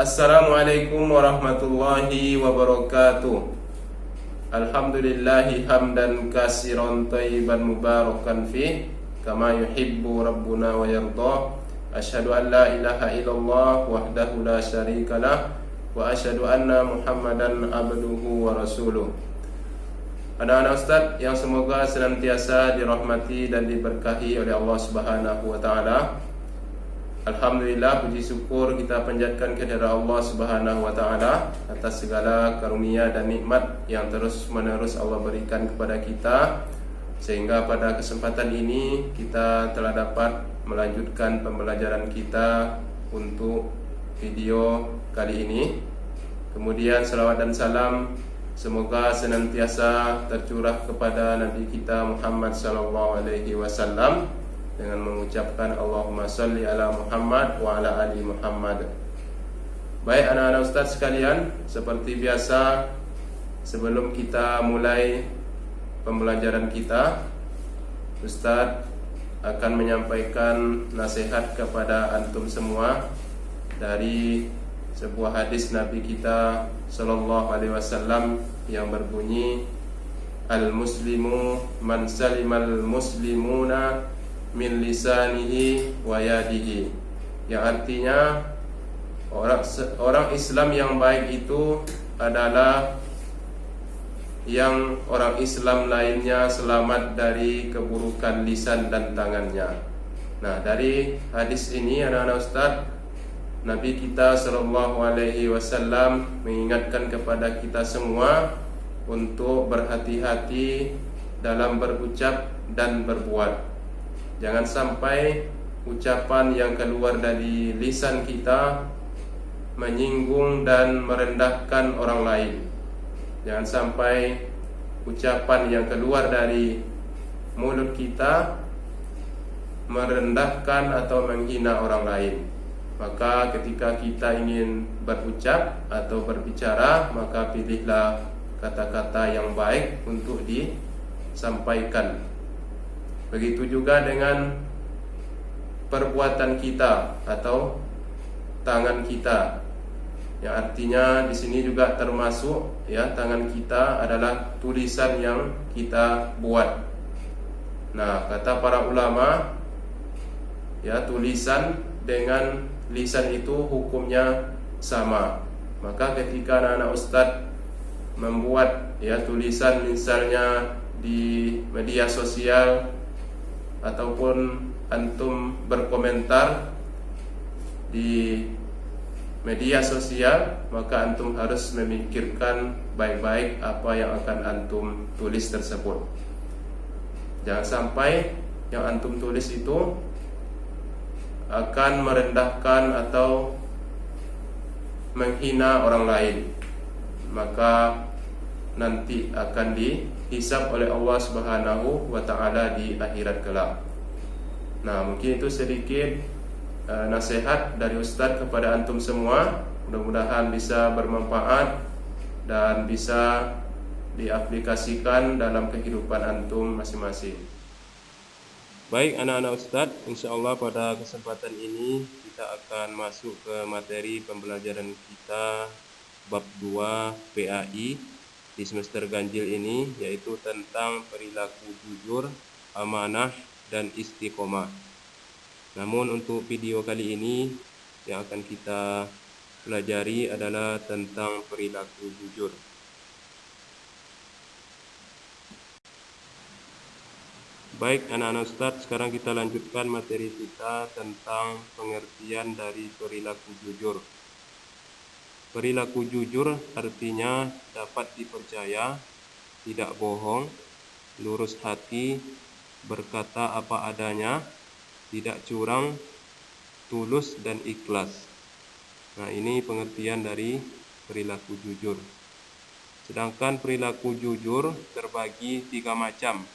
Assalamualaikum warahmatullahi wabarakatuh. Alhamdulillahi hamdan kasiran thayyiban mubarakan fih kama yuhibbu rabbuna wa yardah. Asyhadu an la ilaha illallah wahdahu la syarikalah wa asyhadu anna Muhammadan abduhu wa rasuluh. Anak-anak Ustaz yang semoga senantiasa dirahmati dan diberkahi oleh Allah Subhanahu wa taala. Alhamdulillah, puji syukur kita panjatkan kehadirat Allah Subhanahu wa taala atas segala karunia dan nikmat yang terus-menerus Allah berikan kepada kita, sehingga pada kesempatan ini kita telah dapat melanjutkan pembelajaran kita untuk video kali ini. Kemudian salawat dan salam semoga senantiasa tercurah kepada Nabi kita Muhammad sallallahu alaihi wasallam dengan mengucapkan Allahumma sholli ala Muhammad wa ala ali Muhammad. Baik anak-anak Ustaz sekalian, seperti biasa sebelum kita mulai pembelajaran kita, Ustaz akan menyampaikan nasihat kepada antum semua dari sebuah hadis Nabi kita sallallahu alaihi wasallam yang berbunyi, al-muslimu man salimal muslimuna min lisanihi wa yadihi, yang artinya orang Islam yang baik itu adalah yang orang Islam lainnya selamat dari keburukan lisan dan tangannya. Nah, dari hadis ini anak-anak Ustaz, Nabi kita sallallahu alaihi wasallam mengingatkan kepada kita semua untuk berhati-hati dalam berucap dan berbuat. Jangan sampai ucapan yang keluar dari lisan kita menyinggung dan merendahkan orang lain. Jangan sampai ucapan yang keluar dari mulut kita merendahkan atau menghina orang lain. Maka ketika kita ingin berucap atau berbicara, maka pilihlah kata-kata yang baik untuk disampaikan. Begitu juga dengan perbuatan kita atau tangan kita, yang artinya di sini juga termasuk ya, tangan kita adalah tulisan yang kita buat. Nah, kata para ulama ya, tulisan dengan lisan itu hukumnya sama. Maka ketika anak-anak Ustadz membuat ya tulisan misalnya di media sosial ataupun antum berkomentar di media sosial, maka antum harus memikirkan baik-baik apa yang akan antum tulis tersebut. Jangan sampai yang antum tulis itu akan merendahkan atau menghina orang lain, maka nanti akan dihisab oleh Allah Subhanahu wa taala di akhirat kelak. Nah, mungkin itu sedikit nasihat dari Ustadz kepada antum semua. Mudah-mudahan bisa bermanfaat dan bisa diaplikasikan dalam kehidupan antum masing-masing. Baik anak-anak Ustadz, insyaallah pada kesempatan ini kita akan masuk ke materi pembelajaran kita bab 2 PAI di semester ganjil ini, yaitu tentang perilaku jujur, amanah, dan istiqomah. Namun untuk video kali ini yang akan kita pelajari adalah tentang perilaku jujur. Baik anak-anak Ustaz, sekarang kita lanjutkan materi kita tentang pengertian dari perilaku jujur. Perilaku jujur artinya dapat dipercaya, tidak bohong, lurus hati, berkata apa adanya, tidak curang, tulus dan ikhlas. Nah, ini pengertian dari perilaku jujur. Sedangkan perilaku jujur terbagi 3 macam,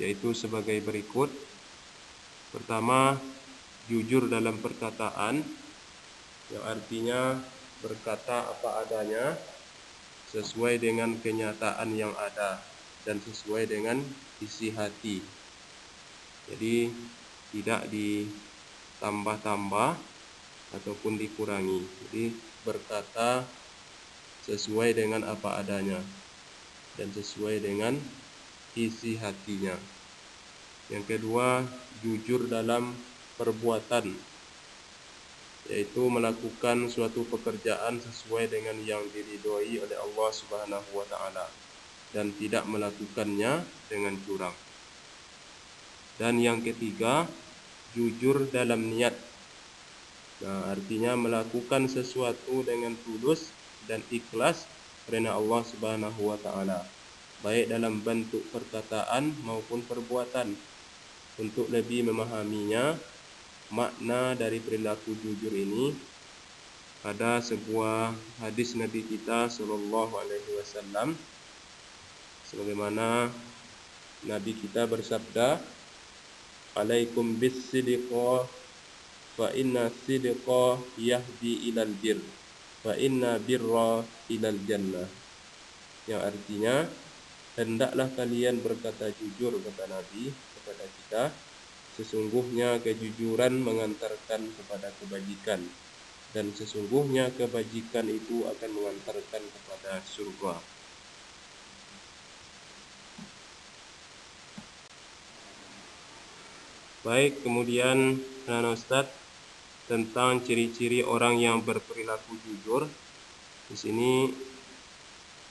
yaitu sebagai berikut. Pertama, jujur dalam perkataan, yang artinya berkata apa adanya sesuai dengan kenyataan yang ada dan sesuai dengan isi hati. Jadi tidak ditambah-tambah ataupun dikurangi. Jadi berkata sesuai dengan apa adanya dan sesuai dengan isi hatinya. Yang kedua, jujur dalam perbuatan, yaitu melakukan suatu pekerjaan sesuai dengan yang diridhoi oleh Allah Subhanahu wa taala dan tidak melakukannya dengan curang. Dan yang ketiga, jujur dalam niat. Nah, artinya melakukan sesuatu dengan tulus dan ikhlas karena Allah Subhanahu wa taala, baik dalam bentuk perkataan maupun perbuatan. Untuk lebih memahaminya, makna dari perilaku jujur ini, ada sebuah hadis Nabi kita sallallahu alaihi wasallam, sebagaimana Nabi kita bersabda, "Alaikum bis-sidqa fa inna sidqa yahdi ilal bir fa inna birra ilal jannah." Yang artinya, hendaklah kalian berkata jujur, kata Nabi kepada kita, sesungguhnya kejujuran mengantarkan kepada kebajikan, dan sesungguhnya kebajikan itu akan mengantarkan kepada surga. Baik, kemudian Ustaz, tentang ciri-ciri orang yang berperilaku jujur. Di sini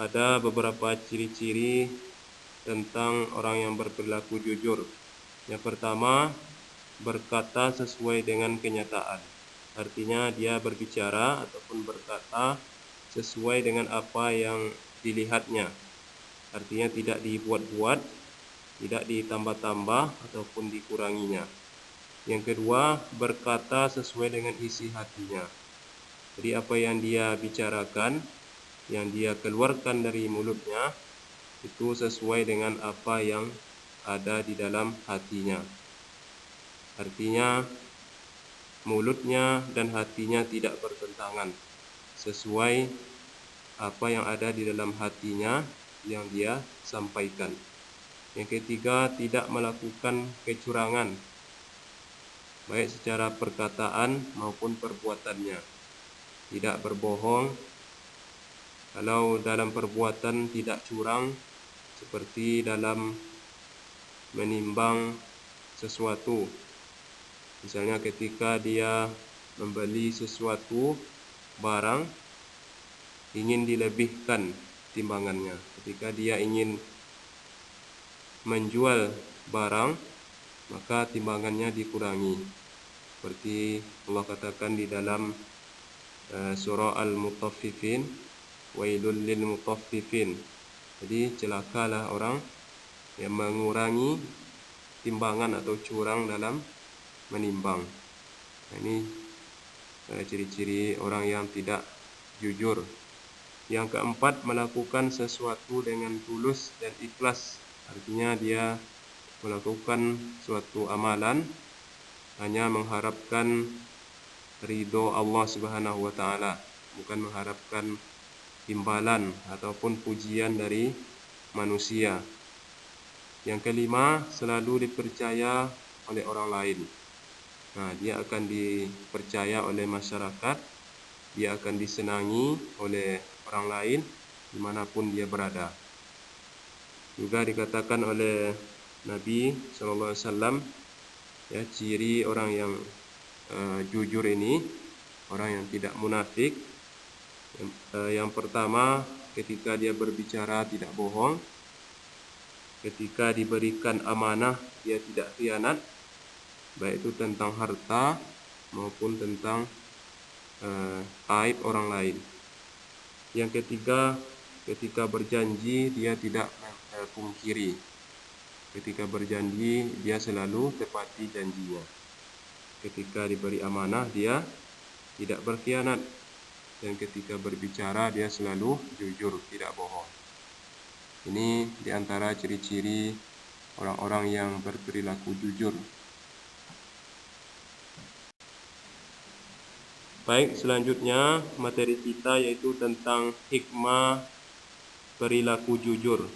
ada beberapa ciri-ciri tentang orang yang berperilaku jujur. Yang pertama, berkata sesuai dengan kenyataan. Artinya dia berbicara ataupun berkata sesuai dengan apa yang dilihatnya. Artinya tidak dibuat-buat, tidak ditambah-tambah ataupun dikuranginya. Yang kedua, berkata sesuai dengan isi hatinya. Jadi apa yang dia bicarakan, yang dia keluarkan dari mulutnya, itu sesuai dengan apa yang ada di dalam hatinya. Artinya mulutnya dan hatinya tidak bertentangan, sesuai apa yang ada di dalam hatinya yang dia sampaikan. Yang ketiga, tidak melakukan kecurangan, baik secara perkataan maupun perbuatannya. Tidak berbohong. Kalau dalam perbuatan tidak curang, seperti dalam menimbang sesuatu. Misalnya ketika dia membeli sesuatu barang, ingin dilebihkan timbangannya. Ketika dia ingin menjual barang, maka timbangannya dikurangi. Seperti Allah katakan di dalam surah Al-Mutaffifin, wailul lil mutaffifin. Jadi celakalah orang yang mengurangi timbangan atau curang dalam menimbang. Nah, ini ciri-ciri orang yang tidak jujur. Yang keempat, melakukan sesuatu dengan tulus dan ikhlas. Artinya dia melakukan suatu amalan hanya mengharapkan ridho Allah Subhanahu wa taala, bukan mengharapkan imbalan ataupun pujian dari manusia. Yang kelima, selalu dipercaya oleh orang lain. Nah, dia akan dipercaya oleh masyarakat, dia akan disenangi oleh orang lain dimanapun dia berada. Juga dikatakan oleh Nabi SAW, ya, ciri orang yang jujur ini, orang yang tidak munafik. Yang pertama, ketika dia berbicara tidak bohong. Ketika diberikan amanah, dia tidak khianat, baik itu tentang harta maupun tentang aib orang lain. Yang ketiga, ketika berjanji dia tidak pungkiri. Ketika berjanji dia selalu tepati janjinya. Ketika diberi amanah dia tidak berkhianat, dan ketika berbicara dia selalu jujur, tidak bohong. Ini diantara ciri-ciri orang-orang yang berperilaku jujur. Baik, selanjutnya materi kita yaitu tentang hikmah perilaku jujur.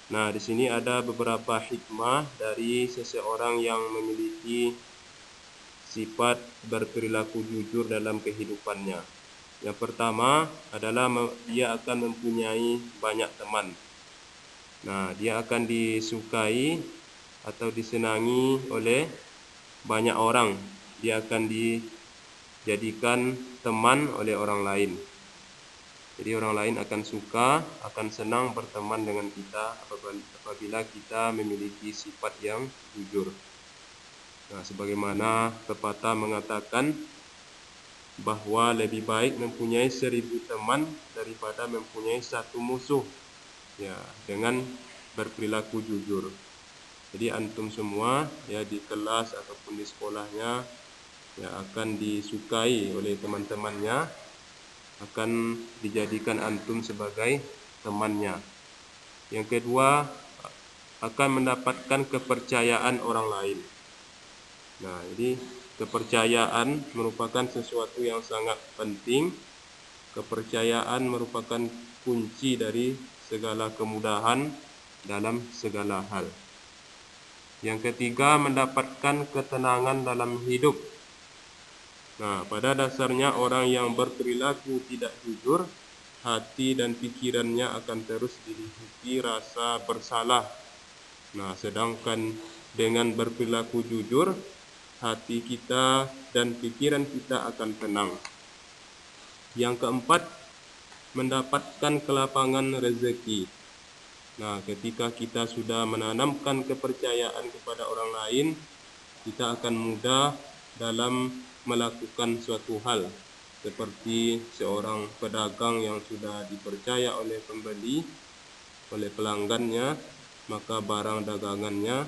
Nah, di sini ada beberapa hikmah dari seseorang yang memiliki sifat berperilaku jujur dalam kehidupannya. Yang pertama adalah dia akan mempunyai banyak teman. Nah, dia akan disukai atau disenangi oleh banyak orang. Dia akan dijadikan teman oleh orang lain. Jadi orang lain akan suka, akan senang berteman dengan kita apabila kita memiliki sifat yang jujur. Nah, sebagaimana pepatah mengatakan bahwa lebih baik mempunyai 1000 teman daripada mempunyai 1 musuh, ya, dengan berperilaku jujur. Jadi antum semua, ya, di kelas ataupun di sekolahnya, ya, akan disukai oleh teman-temannya, akan dijadikan antum sebagai temannya. Yang kedua, akan mendapatkan kepercayaan orang lain. Nah, jadi kepercayaan merupakan sesuatu yang sangat penting. Kepercayaan merupakan kunci dari segala kemudahan dalam segala hal. Yang ketiga, mendapatkan ketenangan dalam hidup. Nah, pada dasarnya orang yang berperilaku tidak jujur, hati dan pikirannya akan terus diliputi rasa bersalah. Nah, sedangkan dengan berperilaku jujur, hati kita dan pikiran kita akan tenang. Yang keempat, mendapatkan kelapangan rezeki. Nah, ketika kita sudah menanamkan kepercayaan kepada orang lain, kita akan mudah dalam melakukan suatu hal. Seperti seorang pedagang yang sudah dipercaya oleh pembeli, oleh pelanggannya, maka barang dagangannya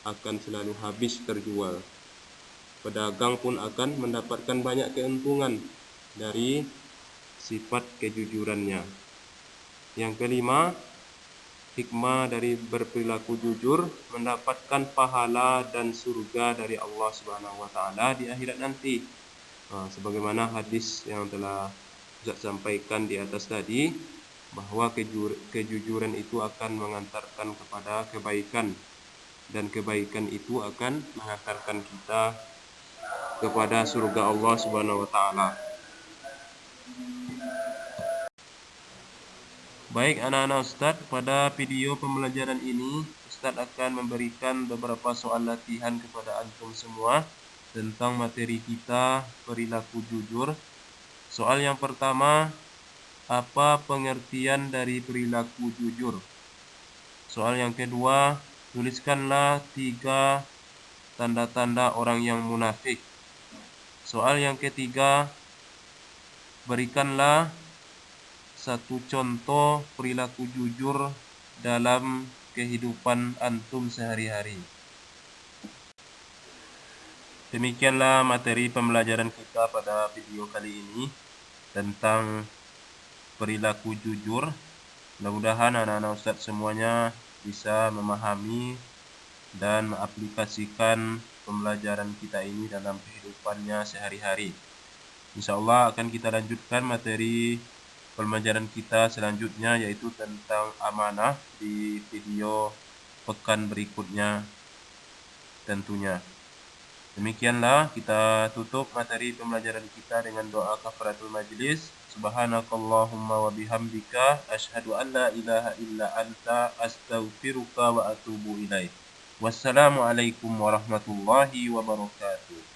akan selalu habis terjual. Pedagang pun akan mendapatkan banyak keuntungan dari sifat kejujurannya. Yang kelima, hikmah dari berperilaku jujur, mendapatkan pahala dan surga dari Allah Subhanahu wa taala di akhirat nanti. Sebagaimana hadis yang telah Ustaz sampaikan di atas tadi, bahwa kejujuran itu akan mengantarkan kepada kebaikan, dan kebaikan itu akan mengantarkan kita kepada surga Allah Subhanahu wa taala. Baik anak-anak Ustaz, pada video pembelajaran ini Ustaz akan memberikan beberapa soal latihan kepada antum semua tentang materi kita perilaku jujur. Soal yang pertama, apa pengertian dari perilaku jujur? Soal yang kedua, tuliskanlah 3 tanda-tanda orang yang munafik. Soal yang ketiga, berikanlah 1 contoh perilaku jujur dalam kehidupan antum sehari-hari. Demikianlah materi pembelajaran kita pada video kali ini tentang perilaku jujur. Mudah-mudahan anak-anak Ustaz semuanya bisa memahami dan mengaplikasikan pembelajaran kita ini dalam kehidupannya sehari-hari. Insyaallah akan kita lanjutkan materi pembelajaran kita selanjutnya, yaitu tentang amanah, di video pekan berikutnya tentunya. Demikianlah kita tutup materi pembelajaran kita dengan doa kafaratul majlis. Subhanakallahumma wa bihamdika asyhadu an la ilaha illa anta astaghfiruka wa atubu ilaik. Wassalamualaikum warahmatullahi wabarakatuh.